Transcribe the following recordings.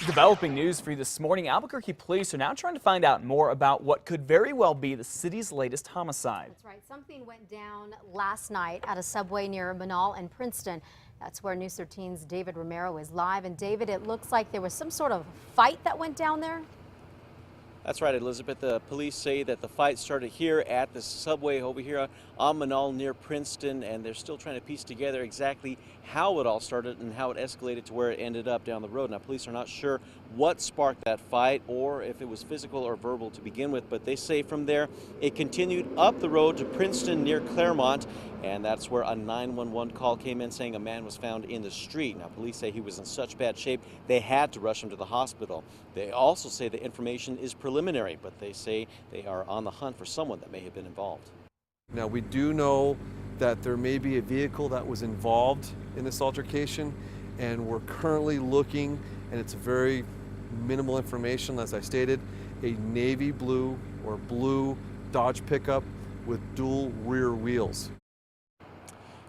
Developing news for you this morning. Albuquerque police are now trying to find out more about what could very well be the city's latest homicide. That's right. Something went down last night at a subway near Manal and Princeton. That's where News 13's David Romero is live. And David, it looks like there was some sort of fight that went down there. That's right, Elizabeth. The police say that the fight started here at the subway over here on Manal near Princeton, and they're still trying to piece together exactly how it all started and how it escalated to where it ended up down the road. Now, police are not sure what sparked that fight or if it was physical or verbal to begin with, but they say from there it continued up the road to Princeton near Claremont, and that's where a 911 call came in saying a man was found in the street. Now, police say he was in such bad shape they had to rush him to the hospital. They also say the information is preliminary, but they say they are on the hunt for someone that may have been involved. Now, we do know that there may be a vehicle that was involved in this altercation, and we're currently looking, and it's very minimal information, as I stated, a navy blue or blue Dodge pickup with dual rear wheels.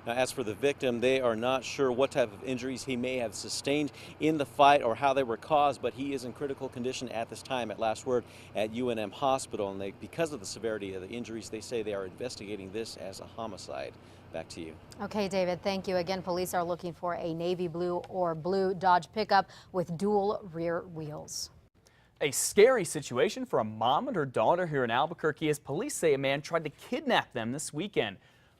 Now, as for the victim, they are not sure what type of injuries he may have sustained in the fight or how they were caused, but he is in critical condition at this time, at last word, at UNM Hospital. And because of the severity of the injuries, they say they are investigating this as a homicide. Back to you. Okay, David, thank you. Again, police are looking for a navy blue or blue Dodge pickup with dual rear wheels. A scary situation for a mom and her daughter here in Albuquerque as police say a man tried to kidnap them this weekend.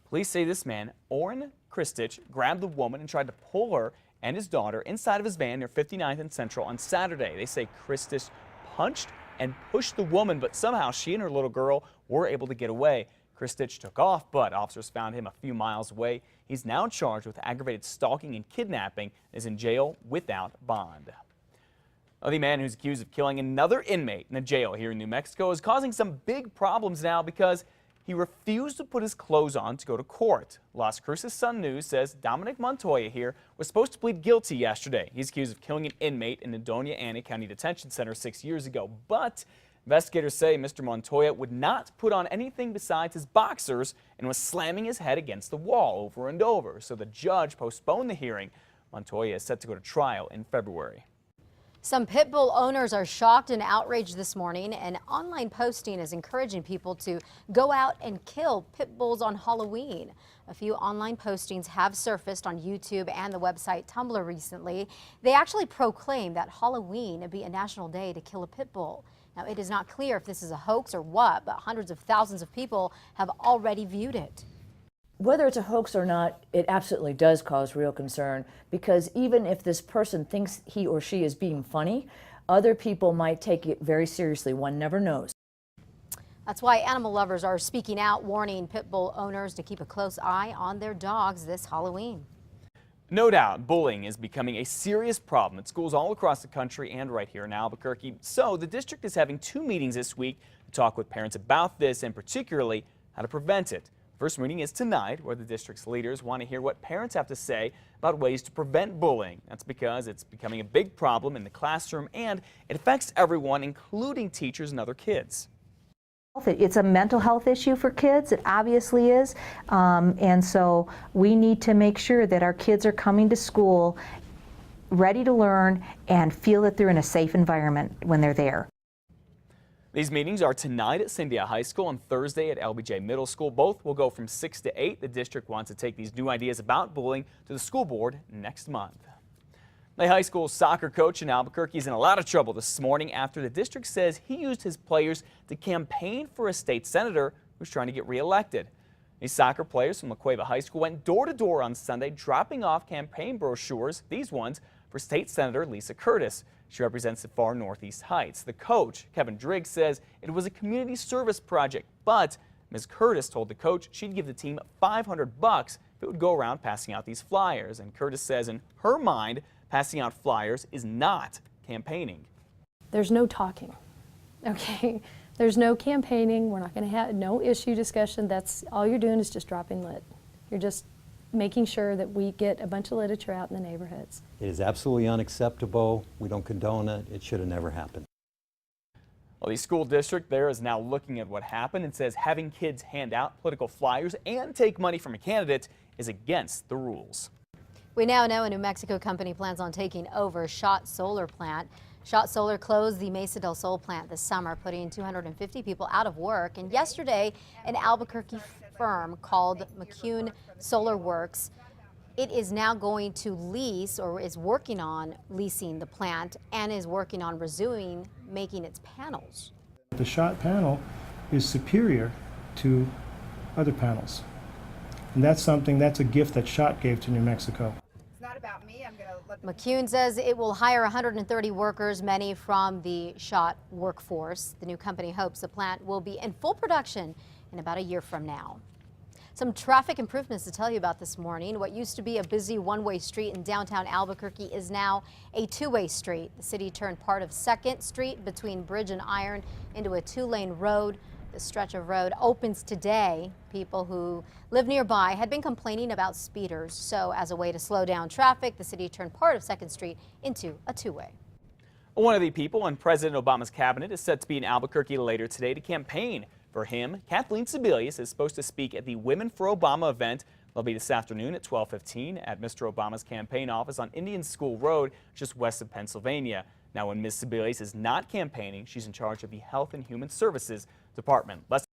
Police say this man, Orrin Christich, grabbed the woman and tried to pull her and his daughter inside of his van near 59th and Central on Saturday. They say Christich punched and pushed the woman, but somehow she and her little girl were able to get away. Christich took off, but officers found him a few miles away. He's now charged with aggravated stalking and kidnapping and is in jail without bond. The man who's accused of killing another inmate in a jail here in New Mexico is causing some big problems now because he refused to put his clothes on to go to court. Las Cruces Sun News says Dominic Montoya here was supposed to plead guilty yesterday. He's accused of killing an inmate in the Doña Ana County Detention Center 6 years ago. But investigators say Mr. Montoya would not put on anything besides his boxers and was slamming his head against the wall over and over. So the judge postponed the hearing. Montoya is set to go to trial in February. Some pit bull owners are shocked and outraged this morning. An online posting is encouraging people to go out and kill pit bulls on Halloween. A few online postings have surfaced on YouTube and the website Tumblr recently. They actually proclaim that Halloween would be a national day to kill a pit bull. Now, it is not clear if this is a hoax or what, but hundreds of thousands of people have already viewed it. Whether it's a hoax or not, it absolutely does cause real concern, because even if this person thinks he or she is being funny, other people might take it very seriously. One never knows. That's why animal lovers are speaking out, warning pit bull owners to keep a close eye on their dogs this Halloween. No doubt, bullying is becoming a serious problem at schools all across the country and right here in Albuquerque. So the district is having 2 meetings this week to talk with parents about this and particularly how to prevent it. First meeting is tonight, where the district's leaders want to hear what parents have to say about ways to prevent bullying. That's because it's becoming a big problem in the classroom and it affects everyone, including teachers and other kids. It's a mental health issue for kids. It obviously is. And so we need to make sure that our kids are coming to school ready to learn and feel that they're in a safe environment when they're there. These meetings are tonight at Cyndia High School and Thursday at LBJ Middle School. Both will go from 6 to 8. The district wants to take these new ideas about bullying to the school board next month. The high school soccer coach in Albuquerque is in a lot of trouble this morning after the district says he used his players to campaign for a state senator who's trying to get reelected. These soccer players from La Cueva High School went door to door on Sunday dropping off campaign brochures, these ones, for State Senator Lisa Curtis. She represents the far Northeast Heights. The coach, Kevin Driggs, says it was a community service project, but Ms. Curtis told the coach she'd give the team $500 if it would go around passing out these flyers. And Curtis says in her mind, passing out flyers is not campaigning. There's no talking, okay? There's no campaigning. We're not going to have no issue discussion. That's all you're doing is just dropping lit. You're just making sure that we get a bunch of literature out in the neighborhoods. It is absolutely unacceptable. We don't condone it. It should have never happened. Well, the school district there is now looking at what happened and says having kids hand out political flyers and take money from a candidate is against the rules. We now know a New Mexico company plans on taking over Schott Solar Plant. Shot Solar closed the Mesa del Sol plant this summer, putting 250 people out of work. And yesterday, an Albuquerque firm called McCune Solar Works, it is now going to lease, or is working on leasing the plant, and is working on resuming making its panels. The Shot panel is superior to other panels. And that's a gift that Shot gave to New Mexico. It's not about me. I'm going to let McCune says it will hire 130 workers, many from the Shot workforce. The new company hopes the plant will be in full production in about a year from now. Some traffic improvements to tell you about this morning. What used to be a busy one-way street in downtown Albuquerque is now a two-way street. The city turned part of 2nd Street between Bridge and Iron into a two-lane road. The stretch of road opens today. People who live nearby had been complaining about speeders. So as a way to slow down traffic, the city turned part of 2nd Street into a two-way. One of the people in President Obama's cabinet is set to be in Albuquerque later today to campaign. For him, Kathleen Sebelius is supposed to speak at the Women for Obama event. They'll be this afternoon at 12:15 at Mr. Obama's campaign office on Indian School Road, just west of Pennsylvania. Now, when Ms. Sebelius is not campaigning, she's in charge of the Health and Human Services Department.